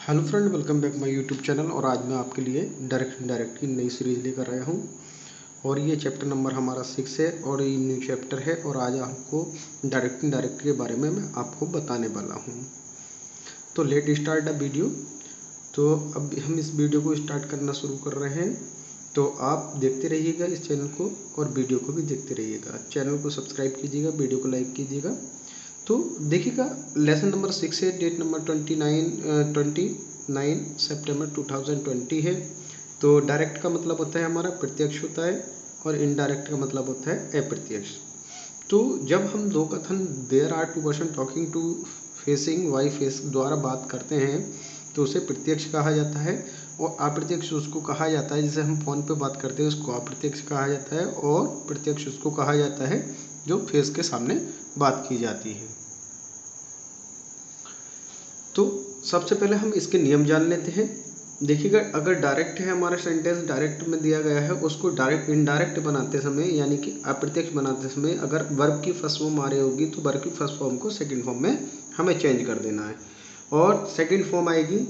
Hello friend, welcome back my YouTube channel. और आज मैं आपके लिए डायरेक्ट की नई सीरीज़ लेकर आया हूँ और ये चैप्टर नंबर हमारा 6 है और ये न्यू चैप्टर है। और आज आपको डायरेक्ट के बारे में मैं आपको बताने वाला हूँ। तो लेट स्टार्ट द वीडियो। तो अब हम इस वीडियो को स्टार्ट करना शुरू कर रहे हैं। तो आप देखते रहिएगा इस चैनल को और वीडियो को भी देखते रहिएगा। चैनल को सब्सक्राइब कीजिएगा, वीडियो को लाइक कीजिएगा। तो देखिएगा, लेसन नंबर 6 है, डेट नंबर 29 सितंबर 2020 है। तो डायरेक्ट का मतलब होता है हमारा प्रत्यक्ष होता है और इनडायरेक्ट का मतलब होता है अप्रत्यक्ष। तो जब हम दो कथन there are two person talking to facing वाई फेस द्वारा बात करते हैं तो उसे प्रत्यक्ष कहा जाता है, और अप्रत्यक्ष उसको कहा जाता है जिसे हम फ़ोन पे बात करते हैं उसको अप्रत्यक्ष कहा जाता है, और प्रत्यक्ष उसको कहा जाता है जो फेस के सामने बात की जाती है। तो सबसे पहले हम इसके नियम जान लेते हैं। देखिएगा, अगर डायरेक्ट है हमारा सेंटेंस, डायरेक्ट में दिया गया है, उसको डायरेक्ट इनडायरेक्ट बनाते समय यानी कि अप्रत्यक्ष बनाते समय अगर वर्ब की फर्स्ट फॉर्म आ रही होगी तो वर्ब की फर्स्ट फॉर्म को सेकंड फॉर्म में हमें चेंज कर देना है। और सेकंड फॉर्म आएगी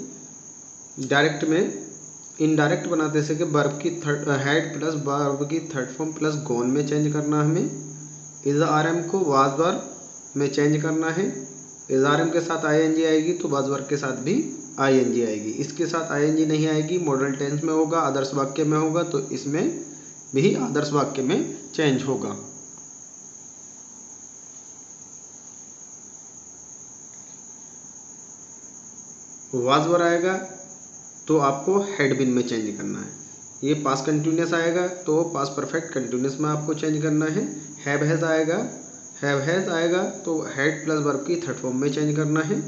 डायरेक्ट में इनडायरेक्ट बनाते से कि वर्ब की हेड प्लस वर्ब की थर्ड फॉर्म प्लस गॉन में चेंज करना है हमें। इज आर एम को वाज वर्ब में चेंज करना है। इज आर एम के साथ आईएनजी आएगी तो वाज वर्ब के साथ भी आईएनजी आएगी। इसके साथ आईएनजी नहीं आएगी, मॉडल टेंस में होगा, आदर्श वाक्य में होगा, तो इसमें भी आदर्श वाक्य में चेंज होगा। वाज वर्ब आएगा तो आपको हेड बिन में चेंज करना है। ये पास्ट कंटिन्यूअस आएगा तो पास्ट परफेक्ट कंटिन्यूअस में आपको चेंज करना है। हैव हैज़ आएगा तो हेड प्लस वर्ब की थर्ड फॉर्म में चेंज करना है।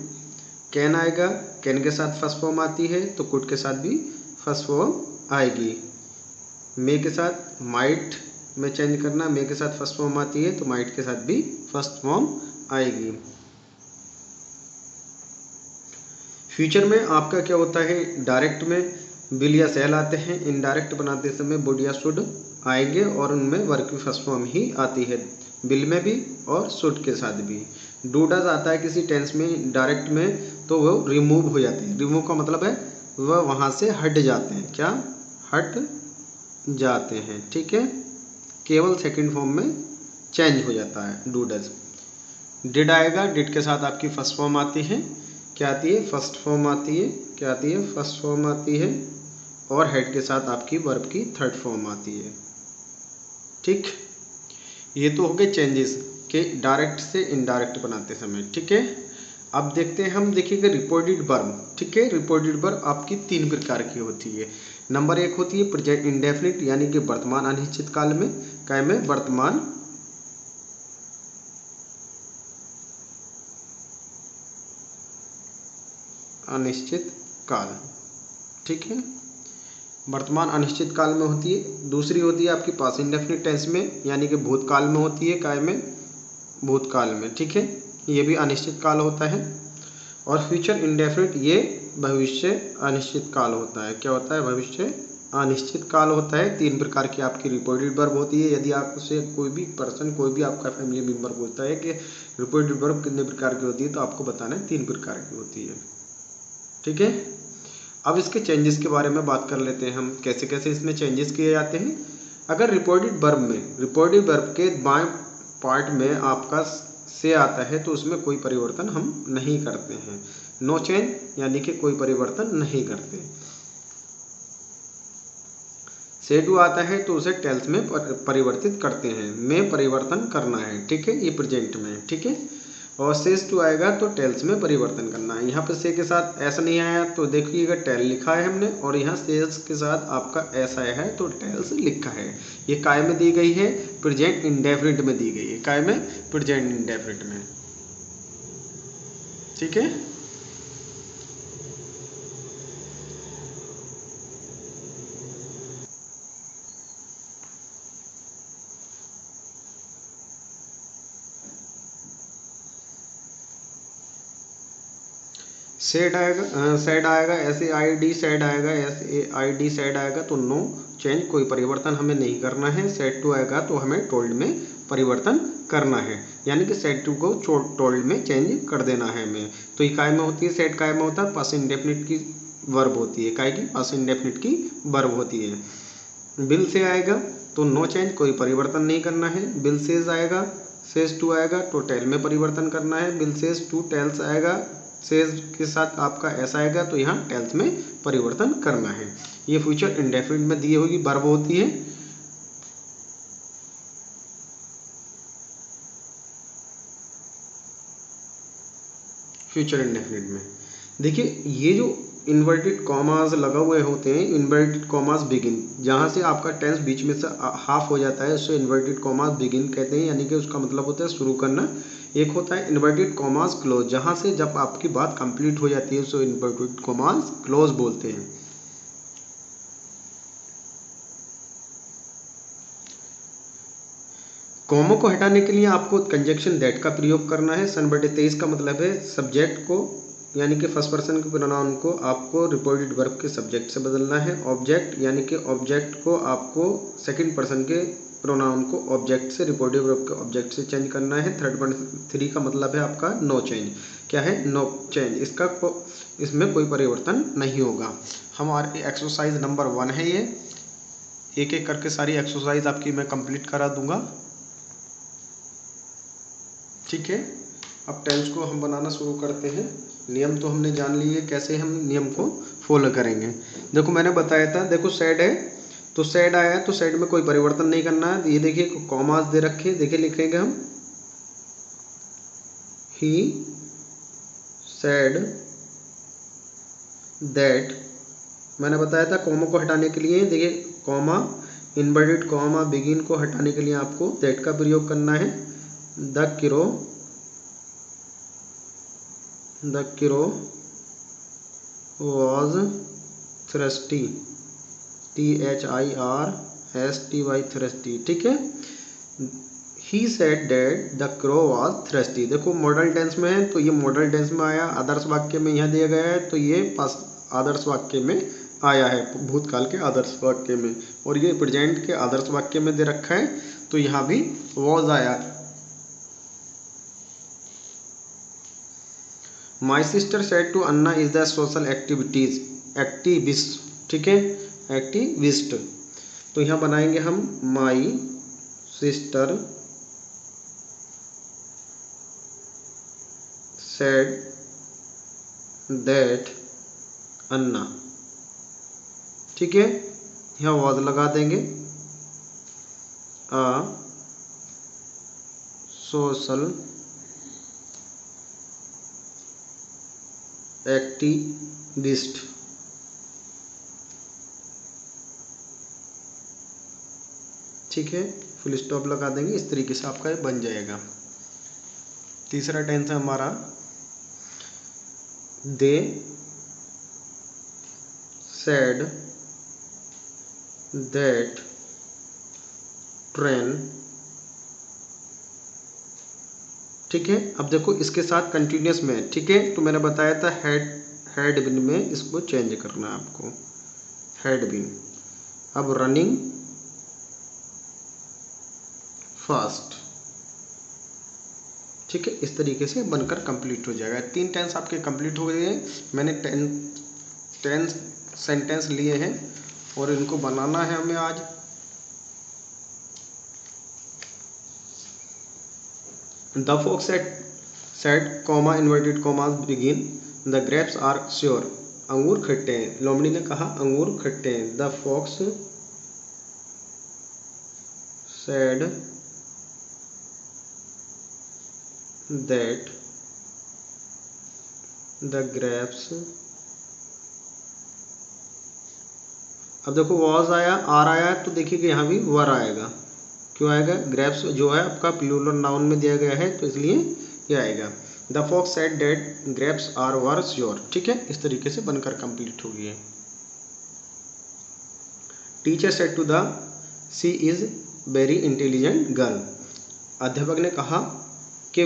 कैन आएगा, कैन के साथ फर्स्ट फॉर्म आती है तो कुड के साथ भी फर्स्ट फॉर्म आएगी। मे के साथ माइट में चेंज करना, मे के साथ फर्स्ट फॉर्म आती है तो माइट के साथ भी फर्स्ट फॉर्म आएगी। फ्यूचर में आपका क्या होता है, डायरेक्ट में विल या शैल आते हैं, इनडायरेक्ट बनाते समय वुड या शुड आएंगे और उनमें वर्ब की फर्स्ट फॉर्म ही आती है, विल में भी और शुड के साथ भी। डू डज आता है किसी टेंस में डायरेक्ट में तो वो रिमूव हो जाते हैं। रिमूव का मतलब है वह वहाँ से हट जाते हैं, क्या हट जाते हैं, ठीक है। केवल सेकंड फॉर्म में चेंज हो जाता है डू डज। डिड आएगा, डिड के साथ आपकी फर्स्ट फॉर्म आती है, क्या आती है, फर्स्ट फॉर्म आती है, क्या आती है, फर्स्ट फॉर्म आती है, और हेड के साथ आपकी वर्ब की थर्ड फॉर्म आती है, ठीक। ये तो हो गए चेंजेस के डायरेक्ट से इनडायरेक्ट बनाते समय, ठीक है। अब देखते हैं हम, देखिएगा रिपोर्टेड वर्ब, ठीक है। रिपोर्टेड वर्ब आपकी 3 प्रकार की होती है। नंबर 1 होती है प्रेजेंट इंडेफिनिट यानी कि वर्तमान अनिश्चित काल में, क्या में वर्तमान अनिश्चित काल, ठीक है, वर्तमान अनिश्चित काल में होती है। दूसरी होती है आपकी पास्ट इंडेफिनिट टेंस में यानी कि भूतकाल में होती है, काय में भूतकाल में, ठीक है, ये भी अनिश्चित काल होता है। और फ्यूचर इंडेफिनिट ये भविष्य अनिश्चित काल होता है, क्या होता है, भविष्य अनिश्चित काल होता है। 3 प्रकार की आपकी रिपोर्टेड वर्ब होती है। यदि आपसे कोई भी पर्सन, कोई भी आपका फैमिली मेम्बर पूछता है कि रिपोर्टेड वर्ब कितने प्रकार की होती है तो आपको बताना है 3 प्रकार की होती है, ठीक है। अब इसके चेंजेस के बारे में बात कर लेते हैं हम, कैसे कैसे इसमें चेंजेस किए जाते हैं। अगर रिपोर्टेड वर्ब के बाएं पार्ट में आपका से आता है तो उसमें कोई परिवर्तन हम नहीं करते हैं। नो चेंज यानी कि कोई परिवर्तन नहीं करते। से टू आता है तो उसे टेल्स में परिवर्तित करते हैं, में परिवर्तन करना है, ठीक है, ये प्रेजेंट में, ठीक है। और सेज टू आएगा तो टेल्स में परिवर्तन करना है। यहाँ पर से के साथ ऐसा नहीं आया तो देखिएगा टेल लिखा है हमने, और यहाँ सेज के साथ आपका ऐसा आया है तो टेल्स लिखा है। ये काय में दी गई है, प्रेजेंट इंडेफिनिट में दी गई है, काय में, प्रेजेंट इंडेफिनिट में, ठीक है। सेड आएगा SAID सेड आएगा, SAID सेड आएगा तो नो चेंज, कोई परिवर्तन हमें नहीं करना है। सेड टू आएगा तो हमें टोल्ड में परिवर्तन करना है। यानी कि सेड टू को टोल्ड में चेंज कर देना है हमें। तो ये काय में होती है, सेड काय में होता है, पास्ट इंडेफिनिट की वर्ब होती है, काय की पास्ट इंडेफिनिट की वर्ब होती है। बिल से आएगा तो नो चेंज, कोई परिवर्तन नहीं करना है। बिल सेज आएगा, सेज टू आएगा तो टेल में परिवर्तन करना है। बिल सेज टू टेल्स आएगा, सेज के साथ आपका ऐसा आएगा तो यहाँ टेल्स में परिवर्तन करना है। ये फ्यूचर इंडेफिनिट में दी हुई वर्ब होती है। फ्यूचर इंडेफिनिट में देखिए ये जो इन्वर्टेड कॉमास लगा हुए होते हैं, इन्वर्टेड कॉमास बिगिन, जहाँ से आपका टेंस बीच में से हाफ हो जाता है उससे इन्वर्टेड कॉमास बिगिन कहते हैं, यानी कि उसका मतलब होता है शुरू करना। एक होता है इन्वर्टेड कॉमास क्लोज, जहाँ से जब आपकी बात कंप्लीट हो जाती है उसको इन्वर्टेड कॉमास क्लोज बोलते हैं। कॉमा को हटाने के लिए आपको कंजक्शन दैट का प्रयोग करना है। सन बटे 23 का मतलब है सब्जेक्ट को, यानी कि फर्स्ट पर्सन के प्रोनाउन को आपको रिपोर्टेड वर्ब के सब्जेक्ट से बदलना है। ऑब्जेक्ट यानी कि ऑब्जेक्ट को आपको सेकंड पर्सन के प्रोनाउन को ऑब्जेक्ट से, रिपोर्टेड वर्ब के ऑब्जेक्ट से चेंज करना है। थर्ड पर्सन 3 का मतलब है आपका नो चेंज। क्या है? No change. इसमें कोई परिवर्तन नहीं होगा। हमारे एक्सरसाइज नंबर 1 है ये। एक एक करके सारी एक्सरसाइज आपकी मैं कंप्लीट करा दूंगा, ठीक है। अब टेंस को हम बनाना शुरू करते हैं। नियम तो हमने जान लिए, कैसे हम नियम को फॉलो करेंगे। देखो मैंने बताया था, देखो सेड है तो सेड आया तो सेड में कोई परिवर्तन नहीं करना है। ये देखिए कॉमास दे रखे, देखिए लिखेंगे हम ही सेड दैट। मैंने बताया था कॉमा को हटाने के लिए, देखिए कॉमा, इन्वर्टेड कॉमा, बिगिन को हटाने के लिए आपको दैट का प्रयोग करना है। The कीरो was thirsty, THIRSTY, thirsty, ठीक है। He said that the crow was thirsty। देखो मॉडल टेंस में है तो ये मॉडल टेंस में आया, आदर्श वाक्य में यहाँ दिया गया है तो ये आदर्श वाक्य में आया है, भूतकाल के आदर्श वाक्य में। और ये प्रेजेंट के आदर्श वाक्य में दे रखा है तो यहाँ भी was आया। My sister said to Anna is the social activist, ठीक है, एक्टिविस्ट। तो यहाँ बनाएंगे हम my sister said that Anna, ठीक है। यहाँ वाज लगा देंगे। अ सोशल एक्टिविस्ट, ठीक है, फुल स्टॉप लगा देंगे। इस तरीके से आपका ये बन जाएगा। तीसरा टेंस है हमारा दे सेड दैट ट्रेन, ठीक है। अब देखो इसके साथ कंटिन्यूस में, ठीक है, तो मैंने बताया था हेड बिन में इसको चेंज करना है आपको, हेड बिन। अब रनिंग फास्ट, ठीक है, इस तरीके से बनकर कंप्लीट हो जाएगा। 3 टेंस आपके कंप्लीट हो गए हैं। मैंने 10 सेंटेंस लिए हैं और इनको बनाना है हमें आज। The fox said comma inverted commas begin the grapes are sour, अंगूर खट्टे हैं। लोमड़ी ने कहा अंगूर खट्टे हैं। The fox said that the grapes, अब देखो वॉज आया, आर आया, तो देखिए कि यहाँ भी वर आएगा। क्यों आएगा? ग्रेप्स जो है आपका प्लूरल नाउन में दिया गया है तो इसलिए ये आएगा। The fox said that grapes are were sour, ठीक है, इस तरीके से बनकर कंप्लीट होगी है। Teacher said to the she is very intelligent girl, अध्यापक ने कहा कि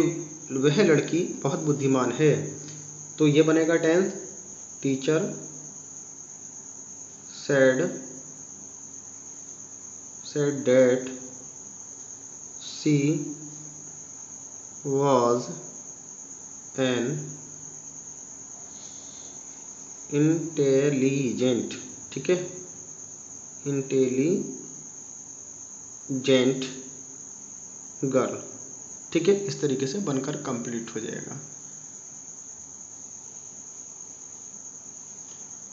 वह लड़की बहुत बुद्धिमान है। तो ये बनेगा tense teacher said that she was an intelligent, ठीक है, इंटेलिजेंट गर्ल, ठीक है। इस तरीके से बनकर कंप्लीट हो जाएगा।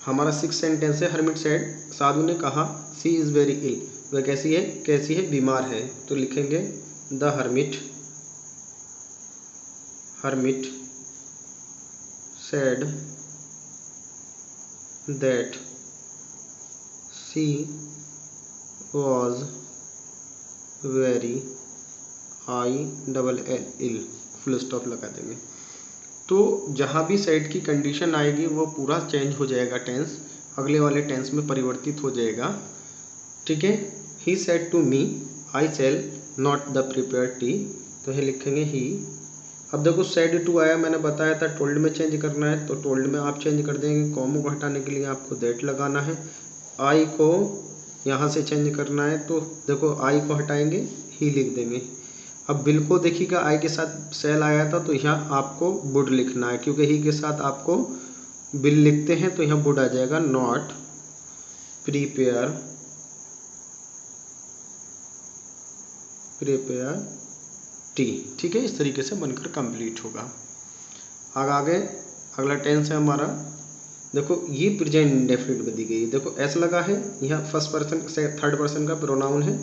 हमारा 6 सेंटेंस है। हर्मिट सेड, साधु ने कहा, सी इज़ वेरी इल, वह कैसी है, बीमार है। तो लिखेंगे the hermit said that she was very ill, full stop लगा देंगे। तो जहाँ भी सेड की कंडीशन आएगी वो पूरा चेंज हो जाएगा, टेंस अगले वाले टेंस में परिवर्तित हो जाएगा, ठीक है। He said to me I shall not the prepare tea, तो ये लिखेंगे ही। अब देखो सेड टू आया, मैंने बताया था टोल्ड में चेंज करना है, तो टोल्ड में आप चेंज कर देंगे। कॉमो को हटाने के लिए आपको दैट लगाना है। आई को यहाँ से चेंज करना है, तो देखो आई को हटाएंगे, ही लिख देंगे। अब बिल को देखिएगा, आई के साथ सेल आया था, तो यहाँ आपको वुड लिखना है, क्योंकि ही के साथ आपको बिल लिखते हैं, तो यहाँ वुड आ जाएगा। नॉट प्रिपेयर टी, ठीक है। इस तरीके से बनकर कंप्लीट होगा। आगे अगला टेंस है हमारा, देखो ये प्रेजेंट इंडेफिनिट में दी गई है। देखो एस लगा है, यहाँ फर्स्ट पर्सन से थर्ड पर्सन का प्रोनाउन है,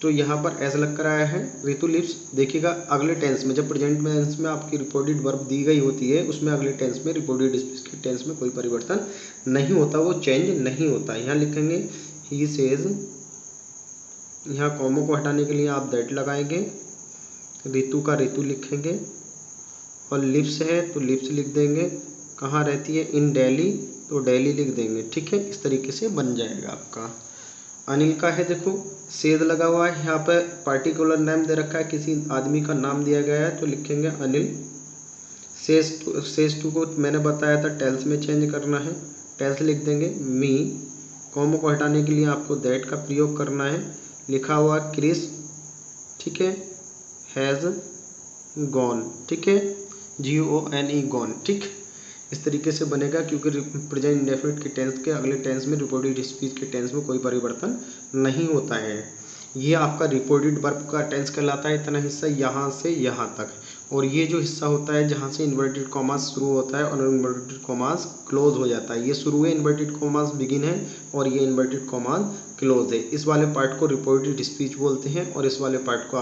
तो यहाँ पर एस लग कर आया है। ऋतु लिव्स, देखिएगा अगले टेंस में, जब प्रेजेंट टेंस में आपकी रिपोर्टेड वर्ब दी गई होती है, उसमें अगले टेंस में रिपोर्टेड स्पीच के टेंस में कोई परिवर्तन नहीं होता, वो चेंज नहीं होता। यहाँ लिखेंगे ही सेज, यहाँ कॉमो को हटाने के लिए आप दैट लगाएंगे। ऋतु का ऋतु लिखेंगे, और लिप्स है तो लिप्स लिख देंगे। कहाँ रहती है, इन दिल्ली, तो दिल्ली लिख देंगे, ठीक है। इस तरीके से बन जाएगा आपका। अनिल का है, देखो सेज लगा हुआ है, यहाँ पर पार्टिकुलर नेम दे रखा है, किसी आदमी का नाम दिया गया है, तो लिखेंगे अनिल। सेज टू को मैंने बताया था टेल्स में चेंज करना है, टेल्स लिख देंगे। मी, कॉमो को हटाने के लिए आपको दैट का प्रयोग करना है। लिखा हुआ क्रिस, ठीक है, हैज़ गॉन, ठीक है, GONE गॉन, ठीक। इस तरीके से बनेगा, क्योंकि प्रेजेंट इंडेफिनिट के टेंस के अगले टेंस में रिपोर्टेड स्पीच के टेंस में कोई परिवर्तन नहीं होता है। ये आपका रिपोर्टेड वर्ब का टेंस कहलाता है, इतना हिस्सा यहाँ से यहाँ तक। और ये जो हिस्सा होता है जहाँ से इन्वर्टेड कॉमास शुरू होता है और इन्वर्टेड कॉमास क्लोज हो जाता है, ये शुरू है, इन्वर्टेड कॉमास बिगिन है, और ये इन्वर्टेड कॉमास क्लोज है। इस वाले पार्ट को रिपोर्टेड स्पीच बोलते हैं, और इस वाले पार्ट को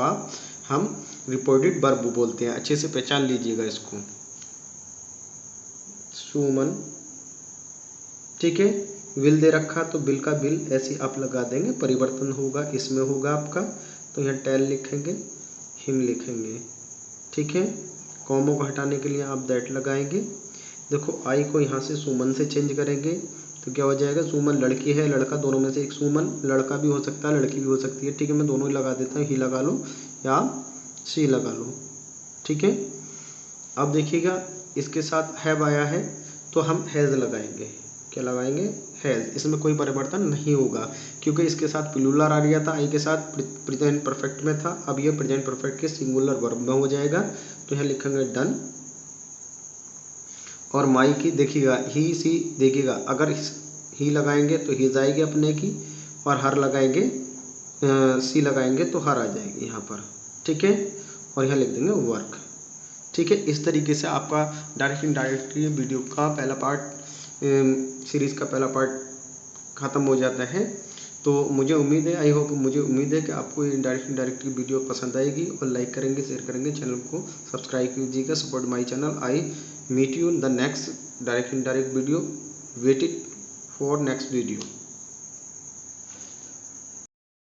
हम रिपोर्टेड वर्ब बोलते हैं। अच्छे से पहचान लीजिएगा इसको। सुमन, ठीक है। विल दे रखा, तो बिल का बिल ऐसे आप लगा देंगे, परिवर्तन होगा इसमें होगा आपका, तो यहाँ टेल लिखेंगे, हिम लिखेंगे, ठीक है। कॉमो को हटाने के लिए आप दैट लगाएंगे। देखो आई को यहाँ से सुमन से चेंज करेंगे, तो क्या हो जाएगा, सुमन लड़की है लड़का दोनों में से एक, सुमन लड़का भी हो सकता है लड़की भी हो सकती है, ठीक है। मैं दोनों ही लगा देता हूँ, ही लगा लो या सी लगा लो, ठीक है। अब देखिएगा इसके साथ हैव आया है, तो हम हैज़ लगाएंगे। क्या लगाएंगे, हैज़। इसमें कोई परिवर्तन नहीं होगा, क्योंकि इसके साथ प्लूरल आ गया था, आई के साथ प्रेजेंट परफेक्ट में था, अब ये प्रेजेंट परफेक्ट के सिंगुलर वर्ब में हो जाएगा। तो यहाँ लिखेंगे डन। और माई की देखिएगा, ही सी, देखिएगा अगर ही लगाएंगे तो ही जाएगी अपने की, और हर लगाएंगे सी लगाएंगे तो हर आ जाएगी यहाँ पर, ठीक है। और यहाँ लिख देंगे वर्क, ठीक है। इस तरीके से आपका डायरेक्ट इनडायरेक्ट वीडियो का पहला पार्ट, सीरीज़ का पहला पार्ट ख़त्म हो जाता है। तो मुझे उम्मीद है, आई होप, मुझे उम्मीद है कि आपको ये डायरेक्ट वीडियो पसंद आएगी, और लाइक करेंगे, शेयर करेंगे, चैनल को सब्सक्राइब कीजिएगा, support my channel. I meet you in the next direct indirect video, wait it for next video.